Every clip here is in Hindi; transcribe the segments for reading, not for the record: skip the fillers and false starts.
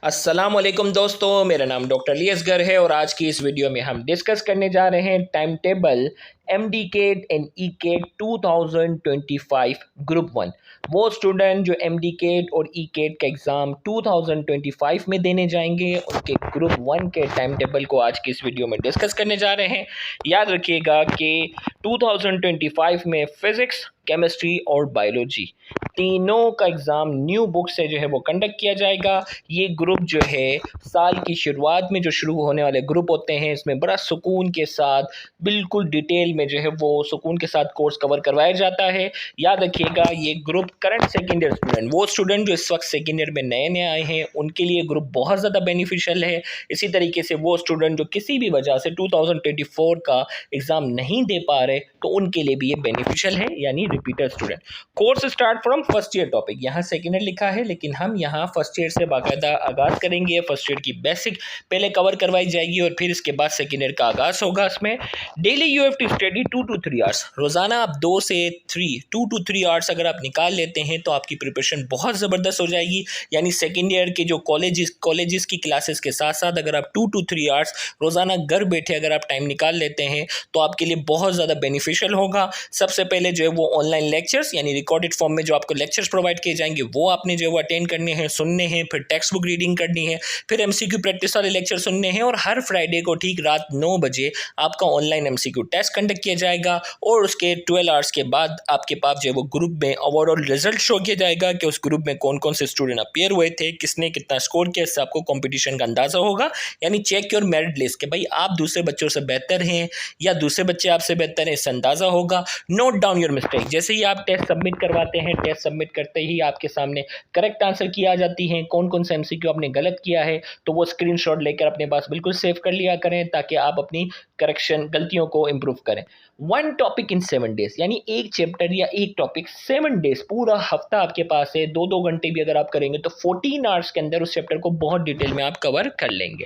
अस्सलामुअलैकुम दोस्तों, मेरा नाम डॉक्टर अली असगर है और आज की इस वीडियो में हम डिस्कस करने जा रहे हैं time table MDCAT and ECAT 2025 group one. वो स्टूडेंट जो एमडी केट और ई केट का एग्ज़ाम 2025 में देने जाएंगे, उनके ग्रुप वन के टाइम टेबल को आज की इस वीडियो में डिस्कस करने जा रहे हैं। याद रखिएगा कि 2025 में फ़िज़िक्स, केमिस्ट्री और बायोलॉजी तीनों का एग्ज़ाम न्यू बुक से जो है वो कंडक्ट किया जाएगा। ये ग्रुप जो है साल की शुरुआत में जो शुरू होने वाले ग्रुप होते हैं, इसमें बड़ा सुकून के साथ बिल्कुल डिटेल में जो है वो सुकून के साथ कोर्स कवर करवाया जाता है। याद रखिएगा, ये group current second year student, वो स्टूडेंट जो इस वक्त सेकेंड ईयर में नए नए आए हैं, उनके लिए ग्रुप बहुत ज़्यादा बेनिफिशियल है। इसी तरीके से वो स्टूडेंट जो किसी भी वजह से 2024 का एग्ज़ाम नहीं दे पा रहे, तो उनके लिए भी ये बेनिफिशियल है, यानी repeater student. Course start from first year topic, यहाँ सेकेंड ईयर लिखा है लेकिन हम यहाँ फर्स्ट ईयर से बाकायदा आगाज़ करेंगे। फर्स्ट ईयर की बेसिक पहले कवर करवाई जाएगी और फिर इसके बाद सेकेंड ईयर का आगाज़ होगा। इसमें daily you have to study 2 to 3 hours, रोज़ाना आप 2 to 3 आवर्स अगर आप निकाल लेते हैं तो आपकी प्रिपरेशन बहुत ज़बरदस्त हो जाएगी। यानी सेकेंड ईयर के जो कॉलेजेस की क्लासेस के साथ साथ अगर आप 2 to 3 आवर्स रोज़ाना घर बैठे अगर आप टाइम निकाल लेते हैं तो आपके लिए बहुत ज़्यादा बेनिफिशियल होगा। सबसे पहले जो है वो ऑनलाइन लेक्चर्स यानी रिकॉर्डेड फॉर्म में जो आपको लेक्चर्स प्रोवाइड किए जाएंगे वो आपने जो है वो अटेंड करने हैं, सुनने हैं, फिर टेक्स्ट बुक रीडिंग करनी है, फिर एमसीक्यू प्रैक्टिस वाले लेक्चर सुनने हैं और हर फ्राइडे को ठीक रात 9 बजे आपका ऑनलाइन एमसीक्यू टेस्ट कंडक्ट किया जाएगा। और उसके 12 आवर्स के बाद आपके पास जो है वो ग्रुप में ओवरऑल रिजल्ट शो किया जाएगा कि उस ग्रुप में कौन कौन से स्टूडेंट अपीयर हुए थे, किसने कितना स्कोर किया, इससे आपको कॉम्पिटिशन का अंदाज़ा होगा। यानी चेक योर मेरिट लिस्ट कि भाई आप दूसरे बच्चों से बेहतर हैं या दूसरे बच्चे आपसे बेहतर हैं, इससे अंदाज़ा होगा। नोट डाउन योर मिस्टेक, जैसे ही आप टेस्ट सबमिट करवाते हैं, टेस्ट सबमिट करते ही आपके सामने करेक्ट आंसर की आ जाती हैं, कौन कौन सा एमसीक्यू आपने गलत किया है, तो वो स्क्रीनशॉट लेकर अपने पास बिल्कुल सेव कर लिया करें ताकि आप अपनी करेक्शन गलतियों को इम्प्रूव करें। 1 टॉपिक इन 7 डेज, यानी एक चैप्टर या एक टॉपिक 7 डेज, पूरा हफ्ता आपके पास है। 2-2 घंटे भी अगर आप करेंगे तो 14 आवर्स के अंदर उस चैप्टर को बहुत डिटेल में आप कवर कर लेंगे।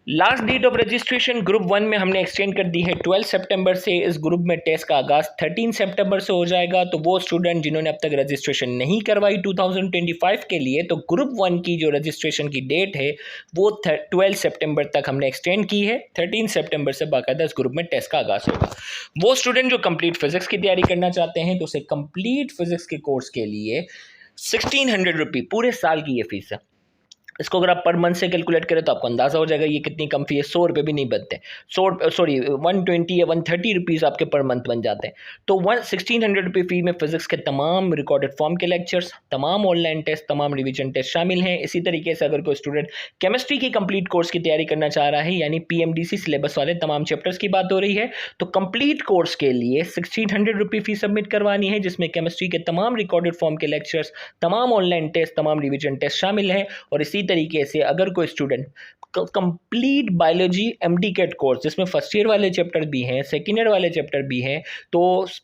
Last date of registration group 1 में हमने एक्सटेंड कर दी है 12 सितंबर से। इस ग्रुप में टेस्ट का आगाज़ 13 सितंबर से हो जाएगा। तो वो स्टूडेंट जिन्होंने अब तक रजिस्ट्रेशन नहीं करवाई 2025 के लिए, तो ग्रुप 1 की जो रजिस्ट्रेशन की डेट है वो 12 सितंबर तक हमने एक्सटेंड की है। 13 सितंबर से बाकायदा इस ग्रुप में टेस्ट का आगाज़ होगा। वो स्टूडेंट जो कंप्लीट फिजिक्स की तैयारी करना चाहते हैं तो उसे कंप्लीट फिजिक्स के कोर्स के लिए 1600 रुपये पूरे साल की ये फीस है। इसको अगर आप पर मंथ से कैलकुलेट करें तो आपको अंदाज़ा हो जाएगा ये कितनी कम फी है। 100 रुपये भी नहीं बनते, 120 या 130 रुपीज़ आपके पर मंथ बन जाते हैं। तो 1600 रुपये फ़ी में फ़िज़िक्स के तमाम रिकॉर्डेड फॉर्म के लेक्चर्स, तमाम ऑनलाइन टेस्ट, तमाम रिवीजन टेस्ट शामिल हैं। इसी तरीके से अगर कोई स्टूडेंट केमिस्ट्री की कंप्लीट कोर्स की तैयारी करना चाह रहा है, यानी पीएमडीसी सिलेबस वाले तमाम चैप्टर्स की बात हो रही है, तो कंप्लीट कोर्स के लिए 1600 रुपये फ़ी सबमिट करवानी है, जिसमें केमिस्ट्री के तमाम रिकॉर्डेड फॉर्म के लेक्चर्स, तमाम ऑनलाइन टेस्ट, तमाम रिवीजन टेस्ट शामिल हैं। और इसी तरीके से अगर कोई student complete biology MDCAT course, जिसमें फर्स्ट ईयर वाले चैप्टर भी हैं, सेकेंड ईयर वाले चैप्टर भी हैं, तो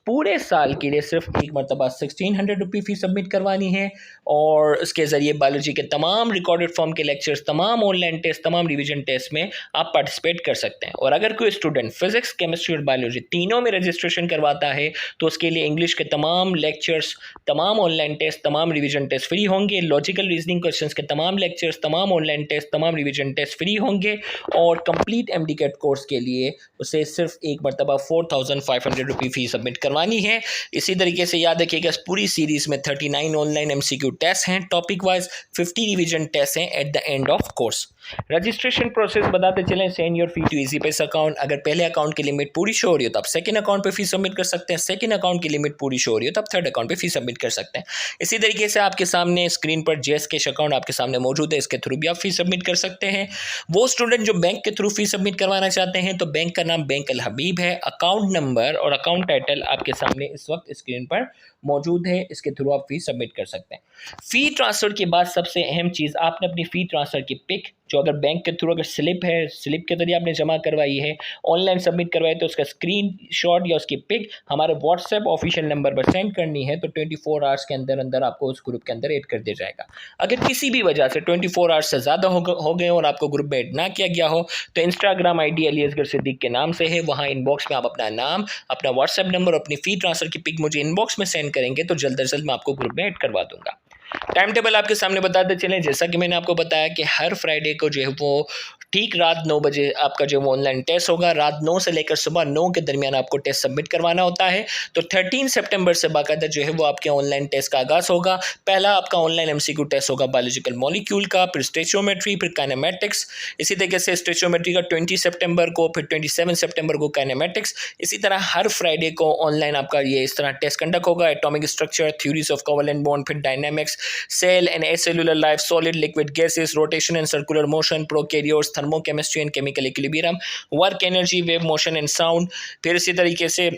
पूरे साल के लिए सिर्फ एक मरतबा 1600 रुपये फ़ी सबमिट करवानी है। और उसके ज़रिए बायोलॉजी के तमाम रिकॉर्डेड फॉर्म के लेक्चर्स, तमाम ऑनलाइन टेस्ट, तमाम रिवीजन टेस्ट में आप पार्टिसिपेट कर सकते हैं। और अगर कोई स्टूडेंट फिजिक्स, केमिस्ट्री और बायोलॉजी तीनों में रजिस्ट्रेशन करवाता है तो उसके लिए इंग्लिश के तमाम लेक्चर्स, तमाम ऑनलाइन टेस्ट, तमाम रिवीजन टेस्ट फ्री होंगे। लॉजिकल रीजनिंग क्वेश्चंस के तमाम लेक्चर्स, तमाम ऑनलाइन टेस्ट, तमाम रिवीजन टेस्ट फ्री होंगे। और कंप्लीट एमडी केट कोर्स के लिए उसे सिर्फ एक मरतबा 4500 रुपये फ़ी सबमिट करवानी है। इसी तरीके से याद रखिएगा, इस पूरी सीरीज़ में 39 ऑनलाइन एमसीक्यू टेस्ट हैं, टॉपिक वाइज 50 रिवीजन टेस्ट हैं at the end of course. Registration process बताते चलें। Send your fee to Easypaisa account. अगर पहले अकाउंट की लिमिट पूरी शो हो रही हो तो आप सेकंड अकाउंट पे फी सबमिट कर सकते हैं। सेकंड अकाउंट की लिमिट पूरी शो हो रही हो तो आप थर्ड अकाउंट पे फी सबमिट कर सकते हैं। इसी तरीके से आपके सामने स्क्रीन पर जेएस कैश अकाउंट आपके सामने मौजूद है, इसके थ्रू भी आप फी सबमिट कर सकते हैं। वो स्टूडेंट जो बैंक के थ्रू फी सबमिट करवाना चाहते हैं तो बैंक का नाम बैंक अल हबीब है। अकाउंट नंबर और अकाउंट टाइटल आपके सामने इस वक्त स्क्रीन पर मौजूद है, इसके थ्रू आप फी सबमिट कर सकते हैं। फ़ी ट्रांसफ़र के बाद सबसे अहम चीज़, आपने अपनी फ़ी ट्रांसफ़र की पिक, जो अगर बैंक के थ्रू अगर स्लिप है, स्लिप के जरिए आपने जमा करवाई है, ऑनलाइन सबमिट करवाई, तो उसका स्क्रीनशॉट या उसकी पिक हमारे व्हाट्सएप ऑफिशियल नंबर पर सेंड करनी है। तो 24 आवर्स के अंदर अंदर आपको उस ग्रुप के अंदर ऐड कर दिया जाएगा। अगर किसी भी वजह से 24 आवर्स से ज़्यादा हो गए और आपको ग्रुप में ऐड ना किया गया हो तो इंस्टाग्राम ID अली असगर सिद्दीक के नाम से है, वहाँ इनबॉक्स में आप अपना नाम, अपना व्हाट्सएप नंबर, अपनी फ़ी ट्रांसफ़र की पिक मुझे इनबॉक्स में सेंड करेंगे तो जल्द अज जल्द मैं आपको ग्रुप में ऐड करवा दूँगा। टाइम टेबल आपके सामने बताते चलें, जैसा कि मैंने आपको बताया कि हर फ्राइडे को जो है वो ठीक रात 9 बजे आपका जो ऑनलाइन टेस्ट होगा। रात 9 से लेकर सुबह 9 के दरमियान आपको टेस्ट सबमिट करवाना होता है। तो 13 सितंबर से बाकायदा जो है वो आपके ऑनलाइन टेस्ट का आगाज़ होगा। पहला आपका ऑनलाइन एमसीक्यू टेस्ट होगा बायोलॉजिकल मॉलिक्यूल का, फिर स्टोइचियोमेट्री, फिर काइनेमेटिक्स। इसी तरीके से स्टोइचियोमेट्री का 20 सितंबर को, फिर 27 सितंबर को काइनेमेटिक्स। इसी तरह हर फ्राइडे को ऑनलाइन आपका ये इस तरह टेस्ट कंडक्ट होगा। Atomic structure, theories of covalent bond, फिर dynamics, cell and acellular life, solid liquid gases, rotation and circular motion, prokaryotes, thermochemistry and chemical equilibrium, work energy, wave motion and sound. फिर इसी तरीके से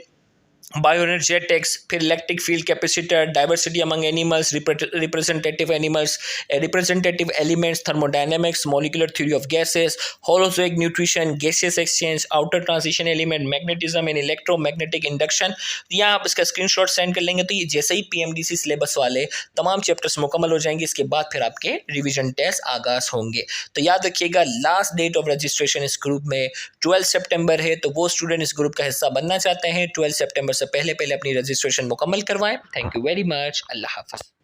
बायोएनर्जेटिक्स, फिर electric field capacitor, diversity among animals, representative animals, representative elements, thermodynamics, molecular theory of gases, holozoic nutrition, gaseous exchange, outer transition element, magnetism and electromagnetic induction. यहाँ आप इसका स्क्रीनशॉट सेंड कर लेंगे तो ये जैसे ही पीएमडीसी सिलेबस वाले तमाम चैप्टर्स मुकम्मल हो जाएंगे, इसके बाद फिर आपके रिविजन टेस्ट आगाज होंगे। तो याद रखिएगा, लास्ट डेट ऑफ रजिस्ट्रेशन इस ग्रुप में 12 सितंबर है। तो वो स्टूडेंट इस ग्रुप का हिस्सा बनना चाहते हैं 12 सितंबर से पहले अपनी रजिस्ट्रेशन मुकम्मल करवाएं। Thank you very much. अल्लाह हाफ़िज़।